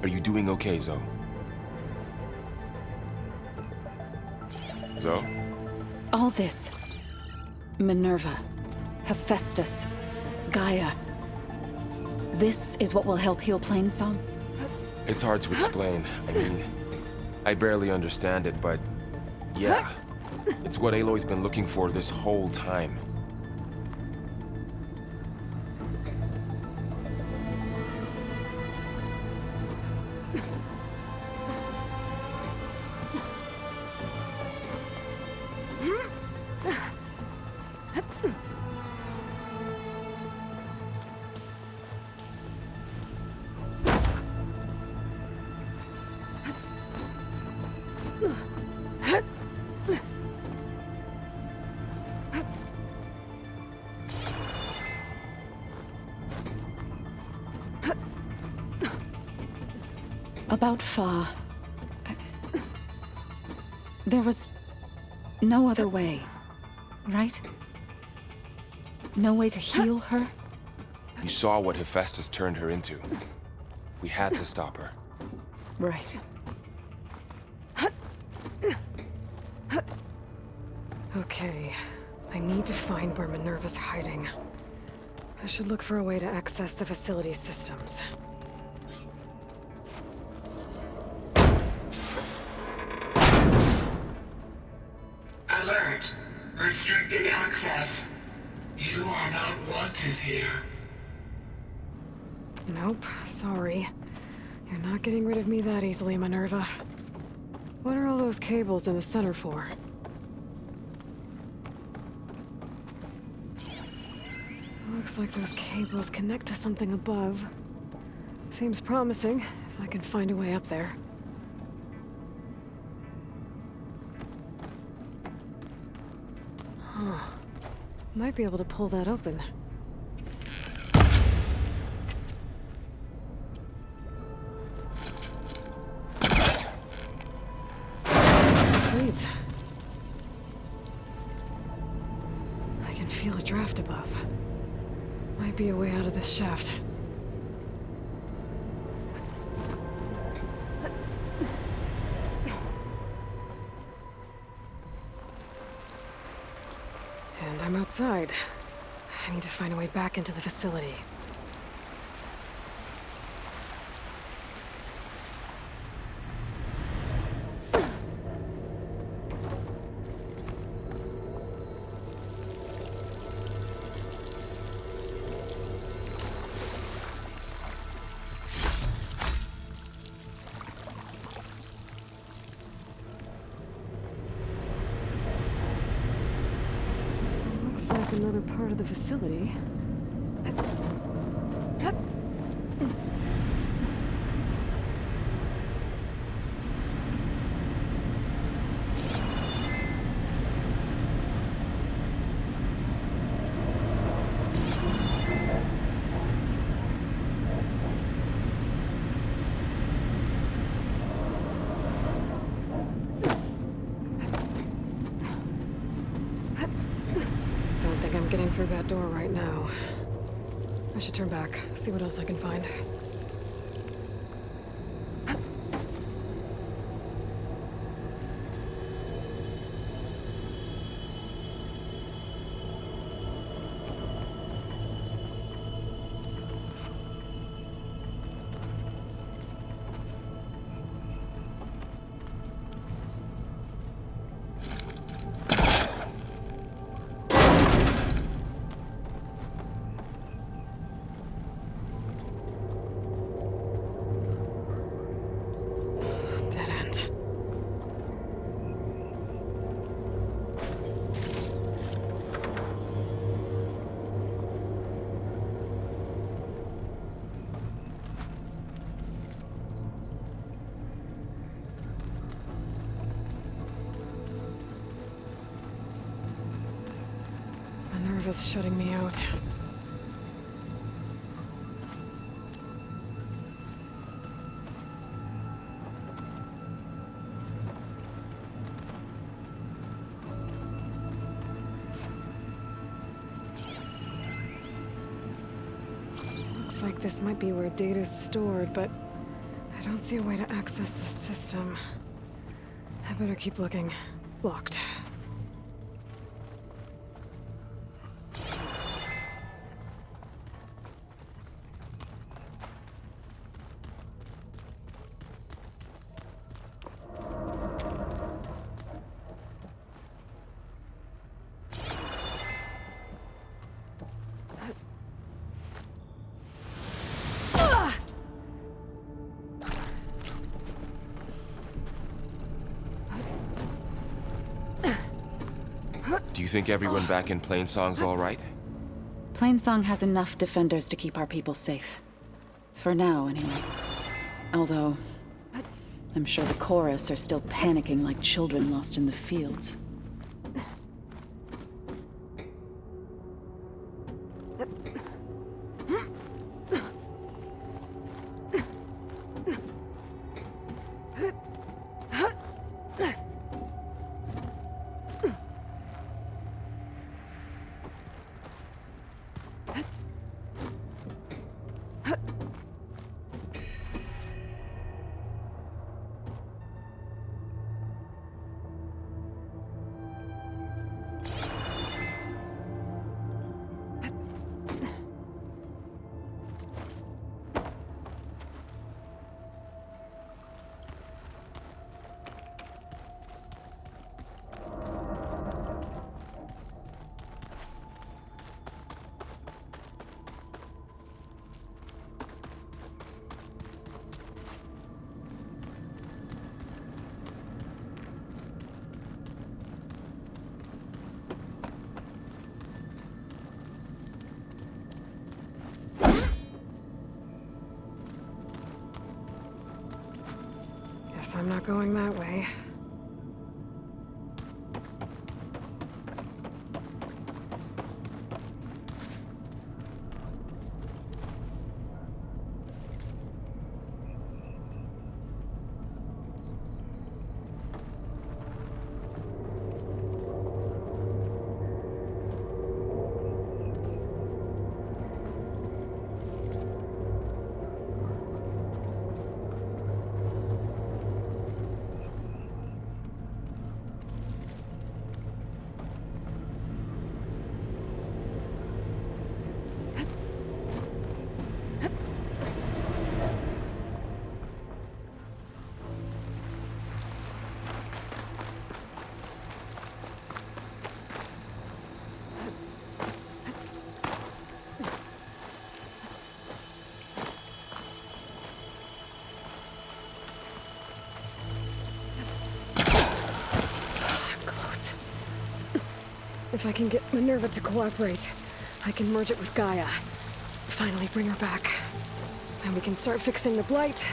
Are you doing okay, Zoe? Zoe? All this. Minerva, Hephaestus, Gaia. This is what will help heal Plainsong? It's hard to explain. I mean, I barely understand it, but yeah. It's what Aloy's been looking for this whole time. About Fa. There was no other way, right? No way to heal her? You saw what Hephaestus turned her into. We had to stop her. Right. Okay. I need to find where Minerva's hiding. I should look for a way to access the facility systems. Alert! Restricted access. You are not wanted here. Nope, sorry. You're not getting rid of me that easily, Minerva. What are all those cables in the center for? Looks like those cables connect to something above. Seems promising, if I can find a way up there. Huh. Might be able to pull that open. This leads. I can feel a draft above. Might be a way out of this shaft. And I'm outside. I need to find a way back into the facility. Looks like another part of the facility. Don't think I'm getting through that door right now. I should turn back, see what else I can find. Dead end. Minerva's shutting me out. Looks like this might be where data's stored, but I don't see a way to access the system. I better keep looking. Locked. Do you think everyone back in Plainsong's all right? Plainsong has enough defenders to keep our people safe. For now, anyway. Although, I'm sure the chorus are still panicking like children lost in the fields. Guess I'm not going that way. If I can get Minerva to cooperate, I can merge it with Gaia. Finally bring her back. And we can start fixing the Blight,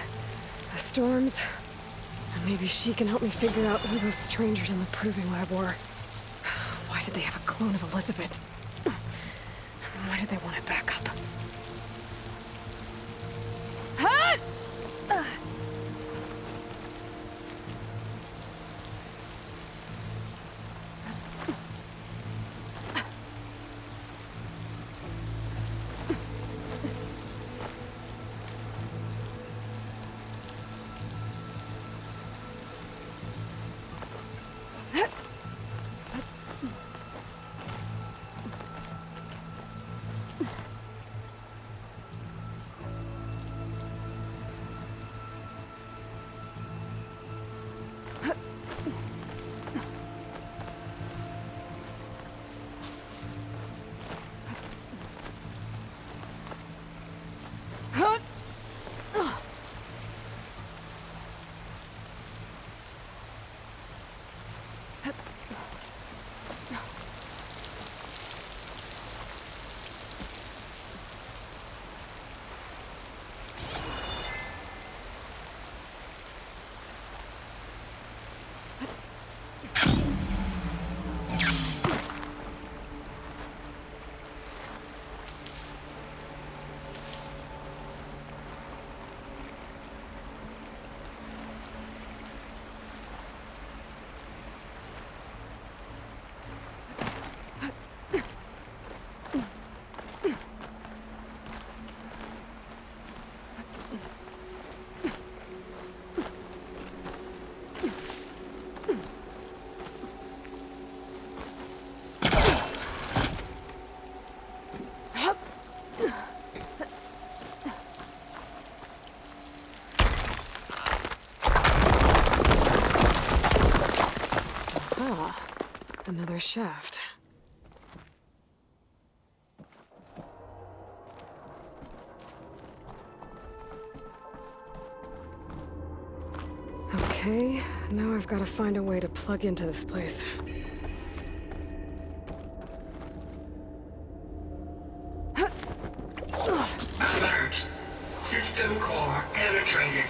the storms, and maybe she can help me figure out who those strangers in the Proving Lab were. Why did they have a clone of Elizabeth? And why did they want it back up? Another shaft. Okay, now I've got to find a way to plug into this place. Alert! System core penetrated.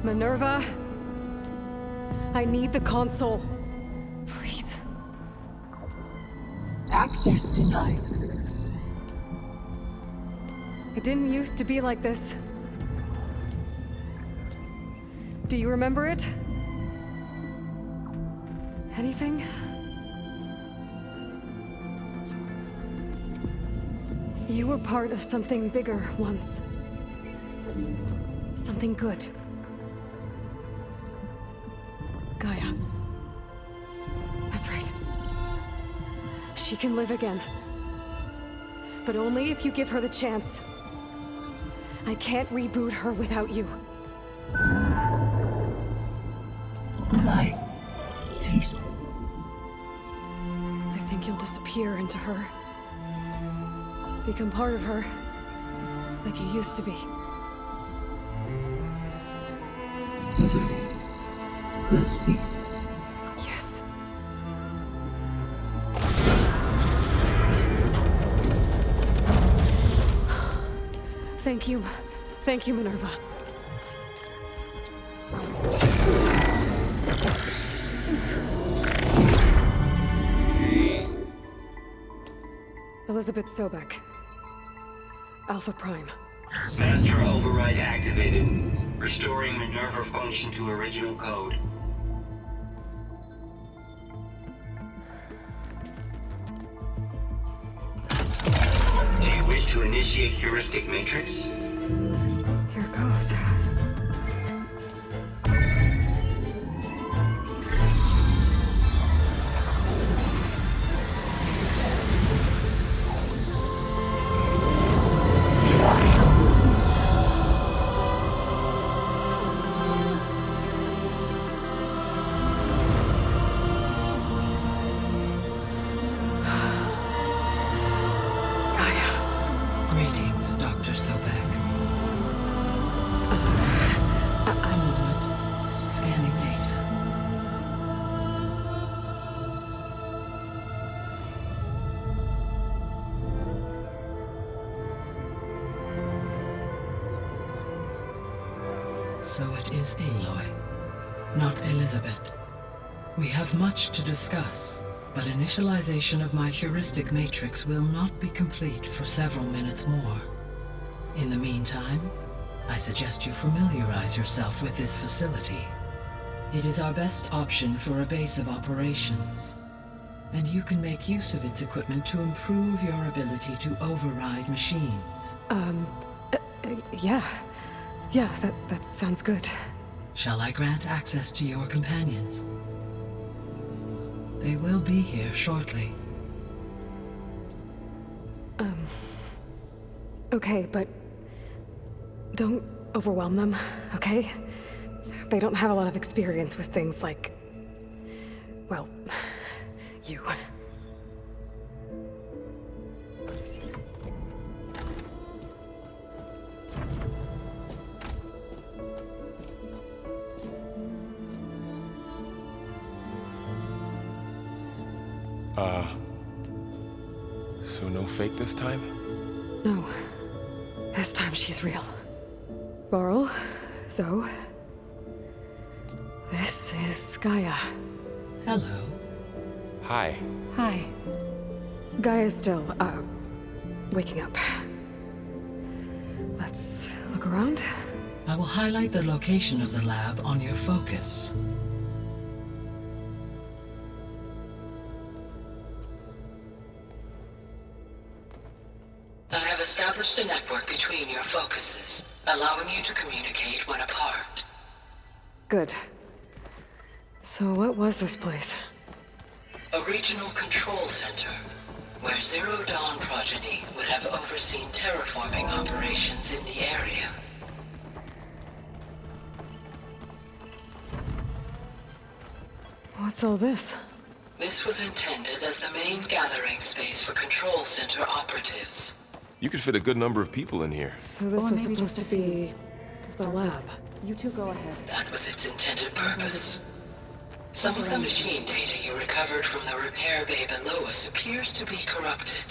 Minerva? I need the console. Please. Access denied. It didn't used to be like this. Do you remember it? Anything? You were part of something bigger once. Something good. Gaia. That's right. She can live again. But only if you give her the chance. I can't reboot her without you. Light. Cease. I think you'll disappear into her. Become part of her. Like you used to be. Misery. Will cease. Yes. Thank you. Thank you, Minerva. Elizabeth Sobek. Alpha Prime. Master override activated. Restoring Minerva function to original code. Do you wish to initiate heuristic matrix? Here goes. Greetings, Dr. Sobek. I'm Wood. Scanning data. So it is Aloy, not Elizabeth. We have much to discuss, but initialization of my heuristic matrix will not be complete for several minutes more. In the meantime, I suggest you familiarize yourself with this facility. It is our best option for a base of operations, and you can make use of its equipment to improve your ability to override machines. Yeah. Yeah, that sounds good. Shall I grant access to your companions? They will be here shortly. Okay, but don't overwhelm them, okay? They don't have a lot of experience with things like, well, you. So no fake this time? No. This time she's real. Laurel, Zoe. This is Gaia. Hello. Hi. Hi. Gaia's still, waking up. Let's look around. I will highlight the location of the lab on your focus. I have a established a network between your focuses, allowing you to communicate when apart. Good. So what was this place? A regional control center, where Zero Dawn progeny would have overseen terraforming operations in the area. What's all this? This was intended as the main gathering space for control center operatives. You could fit a good number of people in here. So this was supposed to be the lab. You two go ahead. That was its intended purpose. Some of the machine data you recovered from the repair bay below us appears to be corrupted.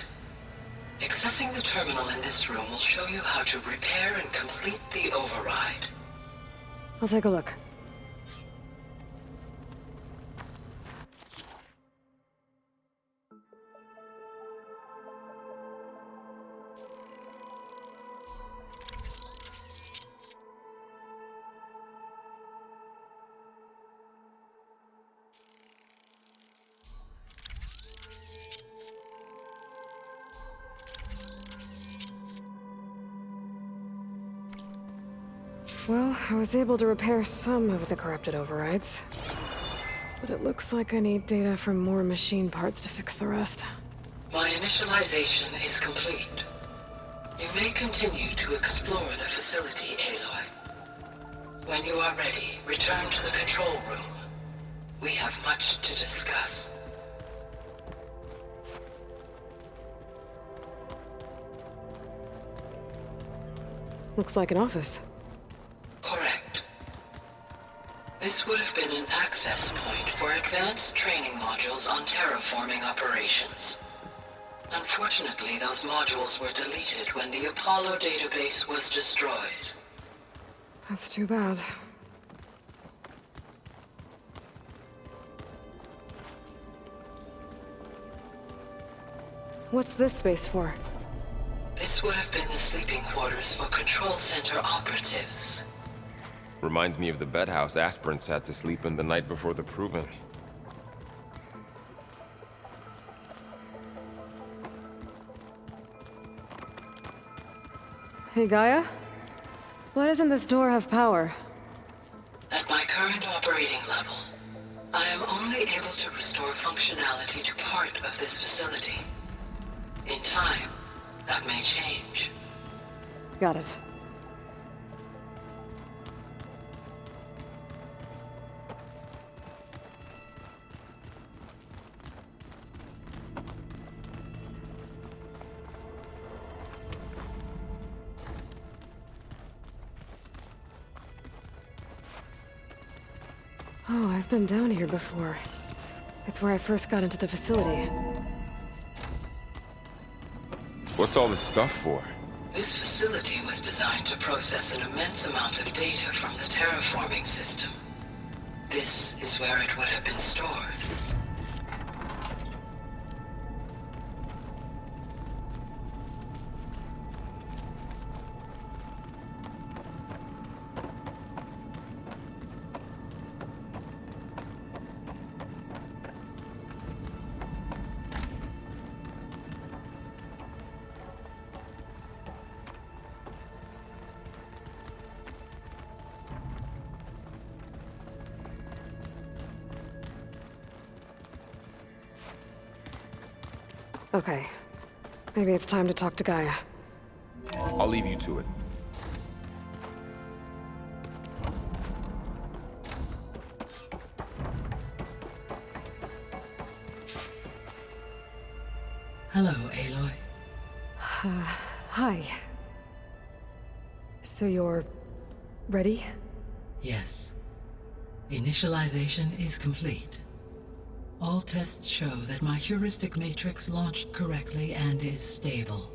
Accessing the terminal in this room will show you how to repair and complete the override. I'll take a look. Well, I was able to repair some of the corrupted overrides. But it looks like I need data from more machine parts to fix the rest. My initialization is complete. You may continue to explore the facility, Aloy. When you are ready, return to the control room. We have much to discuss. Looks like an office. Correct. This would have been an access point for advanced training modules on terraforming operations. Unfortunately, those modules were deleted when the Apollo database was destroyed. That's too bad. What's this space for? This would have been the sleeping quarters for control center operatives. Reminds me of the bedhouse aspirants had to sleep in the night before the proving. Hey, Gaia? Why doesn't this door have power? At my current operating level, I am only able to restore functionality to part of this facility. In time, that may change. Got it. Oh, I've been down here before. It's where I first got into the facility. What's all this stuff for? This facility was designed to process an immense amount of data from the terraforming system. This is where it would have been stored. Okay. Maybe it's time to talk to Gaia. I'll leave you to it. Hello, Aloy. Hi. So you're... ready? Yes. Initialization is complete. All tests show that my heuristic matrix launched correctly and is stable.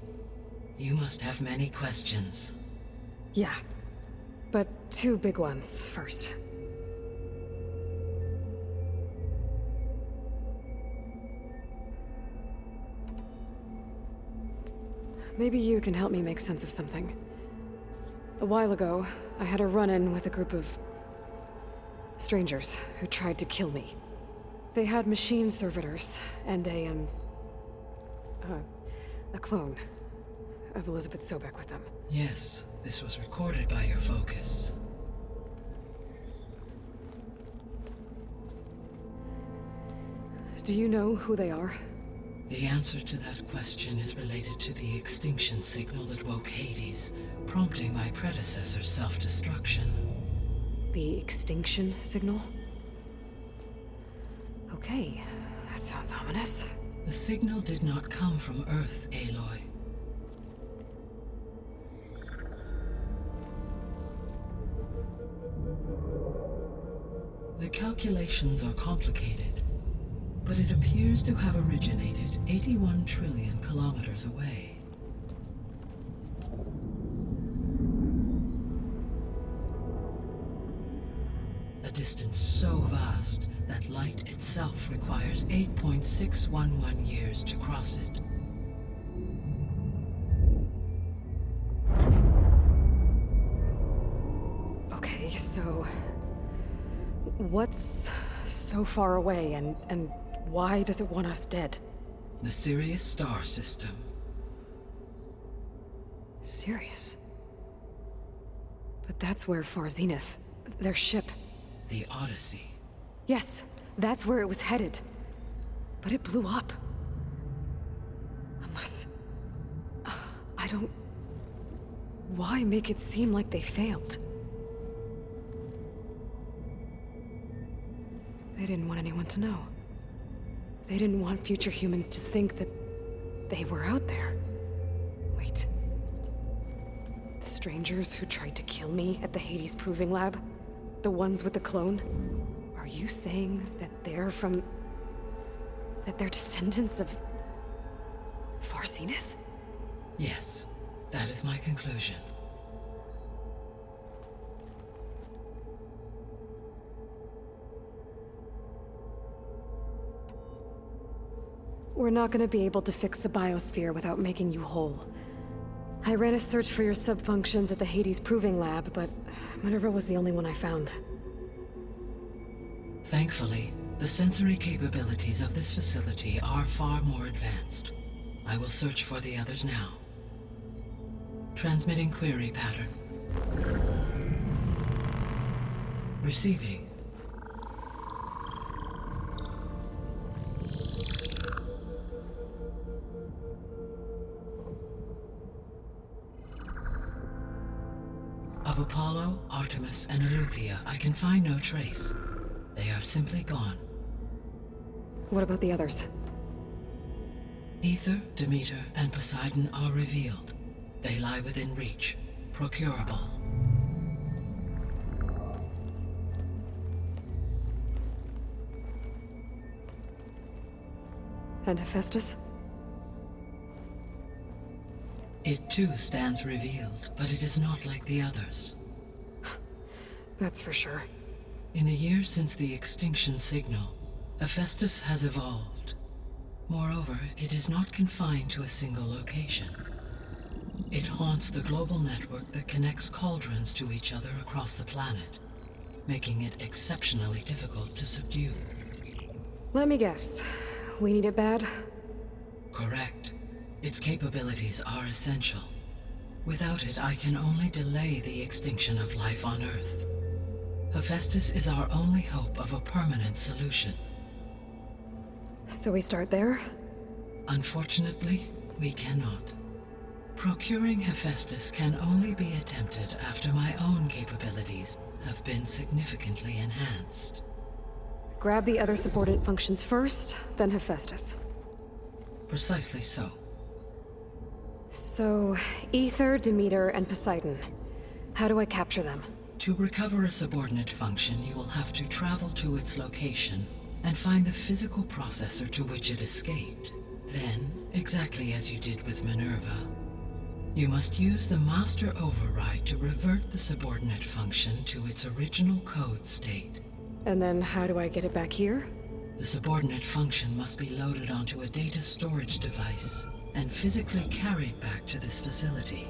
You must have many questions. Yeah. But two big ones first. Maybe you can help me make sense of something. A while ago, I had a run-in with a group of... strangers who tried to kill me. They had machine servitors and a clone. of Elizabeth Sobek with them. Yes, this was recorded by your focus. Do you know who they are? The answer to that question is related to the extinction signal that woke Hades, prompting my predecessor's self-destruction. The extinction signal? Okay, that sounds ominous. The signal did not come from Earth, Aloy. The calculations are complicated, but it appears to have originated 81 trillion kilometers away. A distance so vast that light itself requires 8.611 years to cross it. Okay, so... what's so far away, and why does it want us dead? The Sirius star system. Sirius? But that's where Far Zenith, their ship... The Odyssey. Yes, that's where it was headed. But it blew up. Unless... I don't... Why make it seem like they failed? They didn't want anyone to know. They didn't want future humans to think that they were out there. Wait. The strangers who tried to kill me at the Hades Proving Lab? The ones with the clone? Are you saying that they're from... that they're descendants of... Far Zenith? Yes, that is my conclusion. We're not gonna be able to fix the biosphere without making you whole. I ran a search for your subfunctions at the Hades Proving Lab, but Minerva was the only one I found. Thankfully, the sensory capabilities of this facility are far more advanced. I will search for the others now. Transmitting query pattern. Receiving. Of Apollo, Artemis, and Eleuthia, I can find no trace. They are simply gone. What about the others? Aether, Demeter, and Poseidon are revealed. They lie within reach, procurable. And Hephaestus? It too stands revealed, but it is not like the others. That's for sure. In the years since the extinction signal, Hephaestus has evolved. Moreover, it is not confined to a single location. It haunts the global network that connects cauldrons to each other across the planet, making it exceptionally difficult to subdue. Let me guess. We need it bad? Correct. Its capabilities are essential. Without it, I can only delay the extinction of life on Earth. Hephaestus is our only hope of a permanent solution. So we start there? Unfortunately, we cannot. Procuring Hephaestus can only be attempted after my own capabilities have been significantly enhanced. Grab the other subordinate functions first, then Hephaestus. Precisely so. So, Aether, Demeter, and Poseidon. How do I capture them? To recover a subordinate function, you will have to travel to its location and find the physical processor to which it escaped. Then, exactly as you did with Minerva, you must use the master override to revert the subordinate function to its original code state. And then how do I get it back here? The subordinate function must be loaded onto a data storage device and physically carried back to this facility.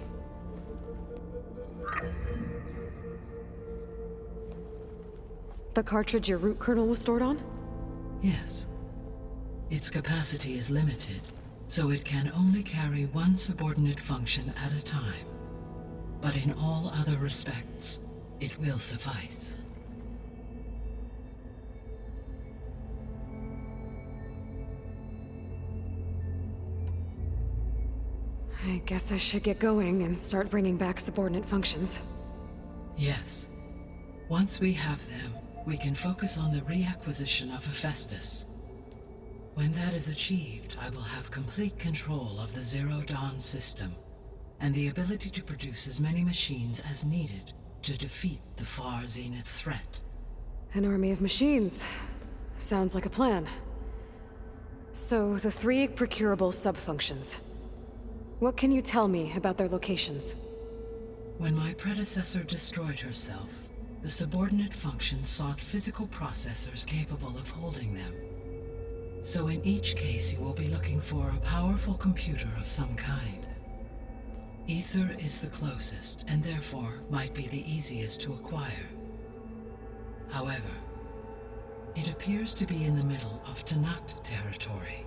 The cartridge your root kernel was stored on? Yes. Its capacity is limited, so it can only carry one subordinate function at a time. But in all other respects, it will suffice. I guess I should get going and start bringing back subordinate functions. Yes. Once we have them, we can focus on the reacquisition of Hephaestus. When that is achieved, I will have complete control of the Zero Dawn system, and the ability to produce as many machines as needed to defeat the Far Zenith threat. An army of machines. Sounds like a plan. So, the 3 procurable sub-functions. What can you tell me about their locations? When my predecessor destroyed herself, the subordinate functions sought physical processors capable of holding them. So in each case you will be looking for a powerful computer of some kind. Ether is the closest, and therefore might be the easiest to acquire. However, it appears to be in the middle of Tenakth territory.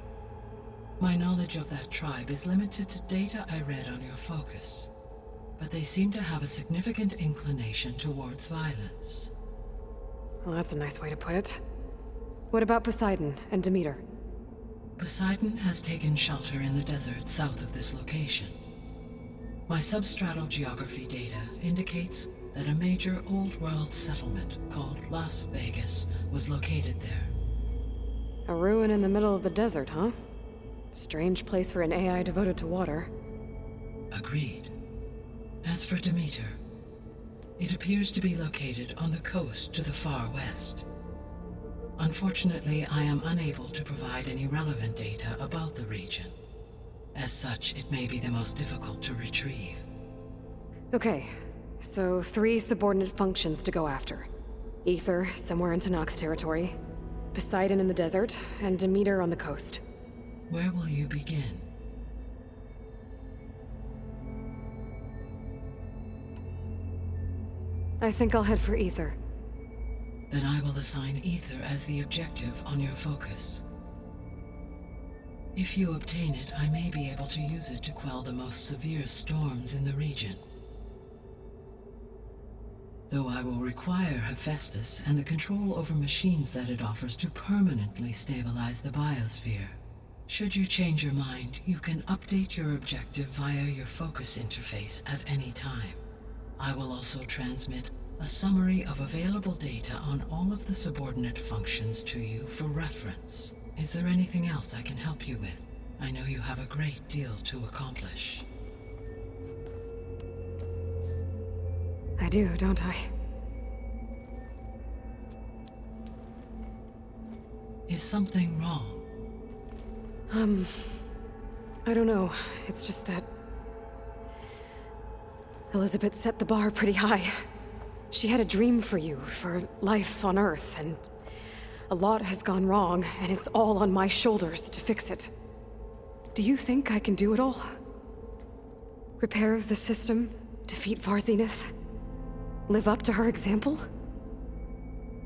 My knowledge of that tribe is limited to data I read on your focus, but they seem to have a significant inclination towards violence. Well, that's a nice way to put it. What about Poseidon and Demeter? Poseidon has taken shelter in the desert south of this location. My substratal geography data indicates that a major old-world settlement called Las Vegas was located there. A ruin in the middle of the desert, huh? Strange place for an AI devoted to water. Agreed. As for Demeter, it appears to be located on the coast to the far west. Unfortunately, I am unable to provide any relevant data about the region. As such, it may be the most difficult to retrieve. Okay, so 3 subordinate functions to go after. Ether, somewhere in Tenakth territory. Poseidon in the desert, and Demeter on the coast. Where will you begin? I think I'll head for Ether. Then I will assign Ether as the objective on your focus. If you obtain it, I may be able to use it to quell the most severe storms in the region. Though I will require Hephaestus and the control over machines that it offers to permanently stabilize the biosphere. Should you change your mind, you can update your objective via your focus interface at any time. I will also transmit a summary of available data on all of the subordinate functions to you for reference. Is there anything else I can help you with? I know you have a great deal to accomplish. I do, don't I? Is something wrong? I don't know. It's just that Elizabeth set the bar pretty high. She had a dream for you, for life on Earth, and a lot has gone wrong, and it's all on my shoulders to fix it. Do you think I can do it all? Repair the system, defeat Far Zenith, live up to her example?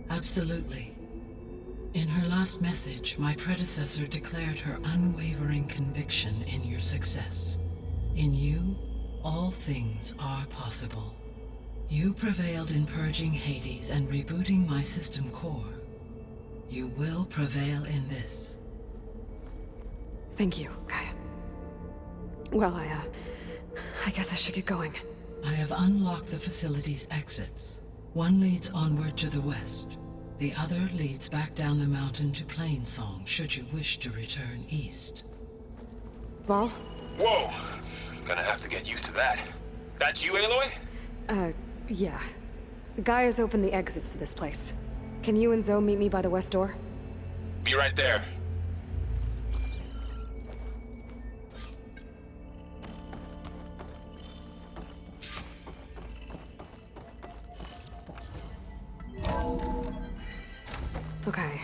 Absolutely. In her last message, my predecessor declared her unwavering conviction in your success. In you, all things are possible. You prevailed in purging Hades and rebooting my system core. You will prevail in this. Thank you, Gaia. Well, I guess I should get going. I have unlocked the facility's exits. One leads onward to the west. The other leads back down the mountain to Plainsong, should you wish to return east. Varl? Whoa! Gonna have to get used to that. That's you, Aloy? Yeah. Gaia's opened the exits to this place. Can you and Zoe meet me by the west door? Be right there. Okay.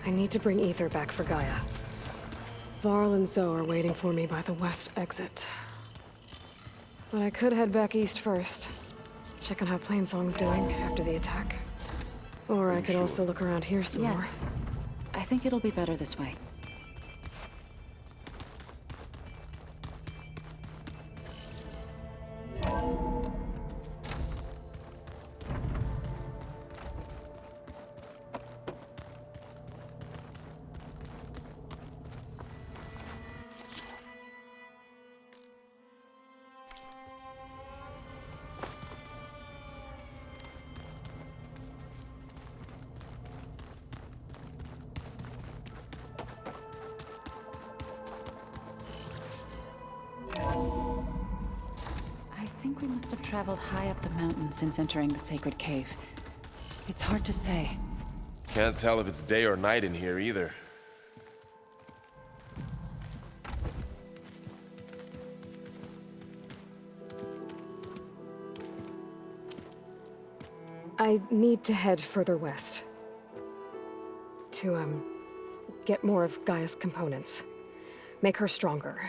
I need to bring Ether back for Gaia. Varl and Zoe are waiting for me by the west exit. But I could head back east first. Check on how Plainsong's doing after the attack. Or I could also look around here some more. I think it'll be better this way. think we must have traveled high up the mountain since entering the sacred cave. It's hard to say. Can't tell if it's day or night in here either. I need to head further west. To, get more of Gaia's components. Make her stronger.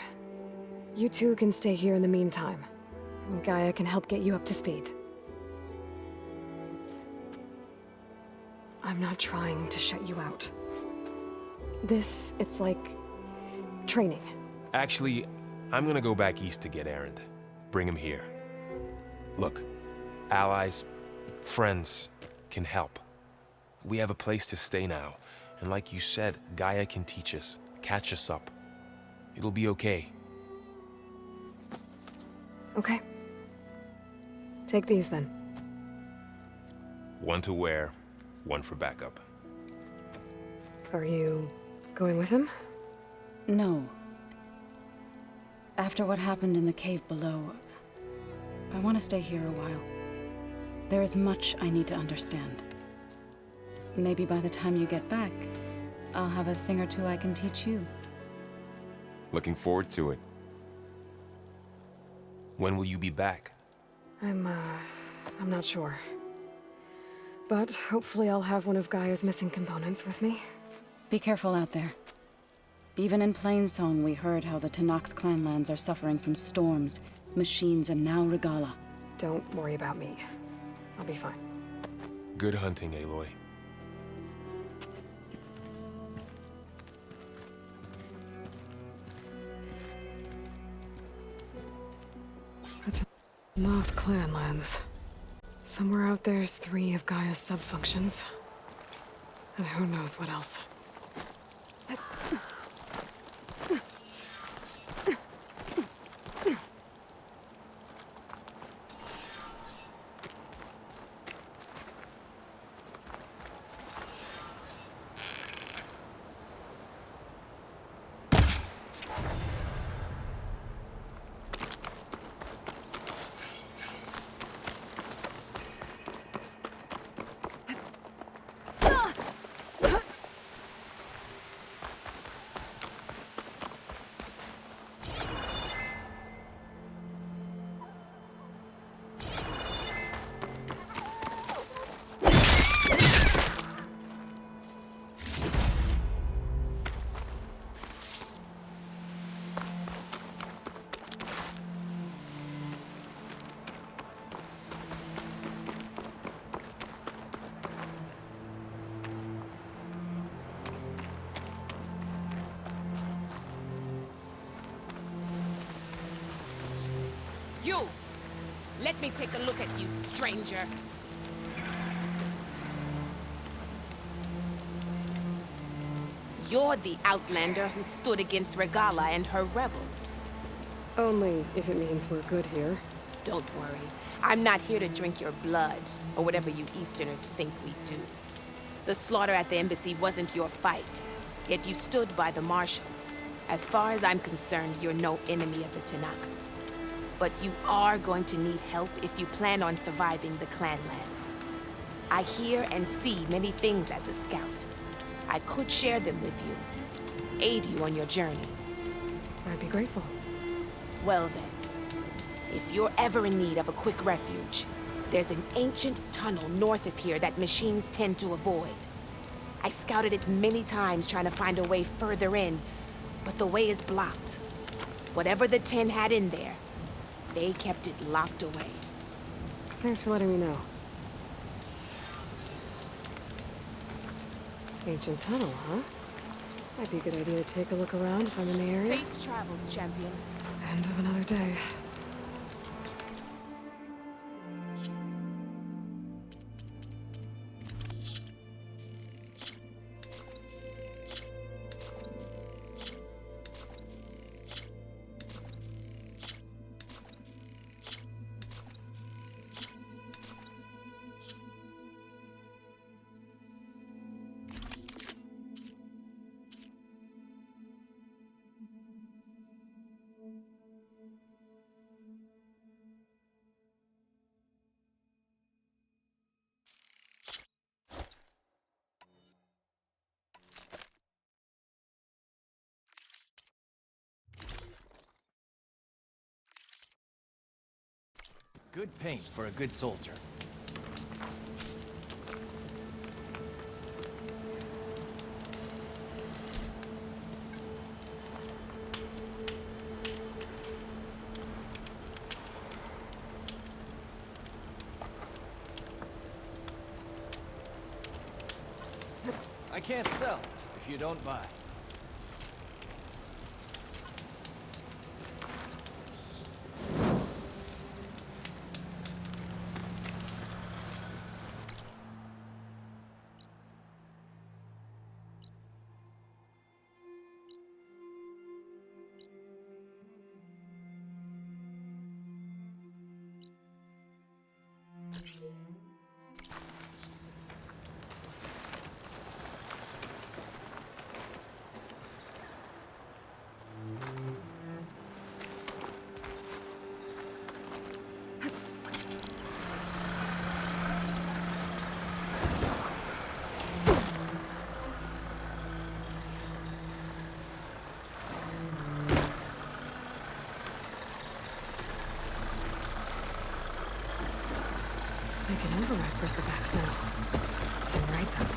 You two can stay here in the meantime. And Gaia can help get you up to speed. I'm not trying to shut you out. It's like... training. Actually, I'm gonna go back east to get Erend. Bring him here. Look, allies, friends can help. We have a place to stay now. And like you said, Gaia can teach us, catch us up. It'll be okay. Okay. Take these then. One to wear, one for backup. Are you going with him? No. After what happened in the cave below, I want to stay here a while. There is much I need to understand. Maybe by the time you get back, I'll have a thing or two I can teach you. Looking forward to it. When will you be back? I'm not sure. But hopefully I'll have one of Gaia's missing components with me. Be careful out there. Even in Plainsong, we heard how the Tenakth clanlands are suffering from storms, machines, and now Regalla. Don't worry about me. I'll be fine. Good hunting, Aloy. The Tenakth clanlands. Somewhere out there's 3 of Gaia's subfunctions. And who knows what else. You! Let me take a look at you, stranger. You're the Outlander who stood against Regalla and her rebels. Only if it means we're good here. Don't worry. I'm not here to drink your blood, or whatever you Easterners think we do. The slaughter at the embassy wasn't your fight, yet you stood by the Marshals. As far as I'm concerned, you're no enemy of the Tenakth. But you are going to need help if you plan on surviving the clanlands. I hear and see many things as a scout. I could share them with you, aid you on your journey. I'd be grateful. Well then, if you're ever in need of a quick refuge, there's an ancient tunnel north of here that machines tend to avoid. I scouted it many times trying to find a way further in, but the way is blocked. Whatever the Ten had in there, they kept it locked away. Thanks for letting me know. Ancient tunnel, huh? Might be a good idea to take a look around if I'm in the area. Safe travels, champion. End of another day. Good paint for a good soldier. I can't sell if you don't buy. I can override bristlebacks now. And ride them.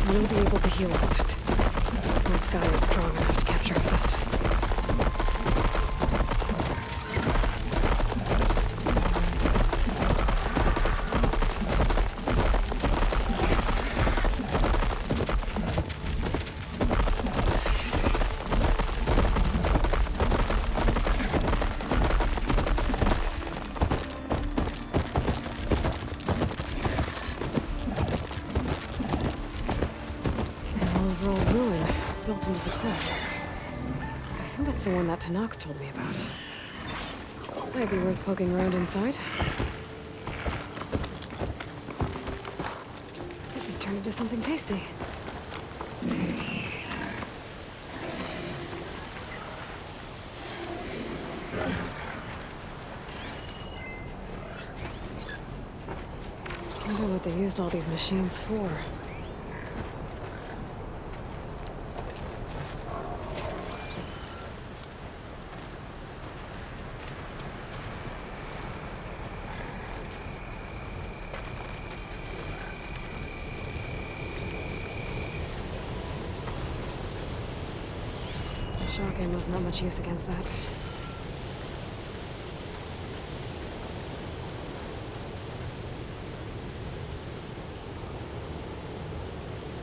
We'll be able to heal on it. Once Gaia is strong enough to capture Hephaestus. Built into the cliff. I think that's the one that Tanakh told me about. Might be worth poking around inside. This has turned into something tasty. I wonder what they used all these machines for. Shock ammo's not much use against that.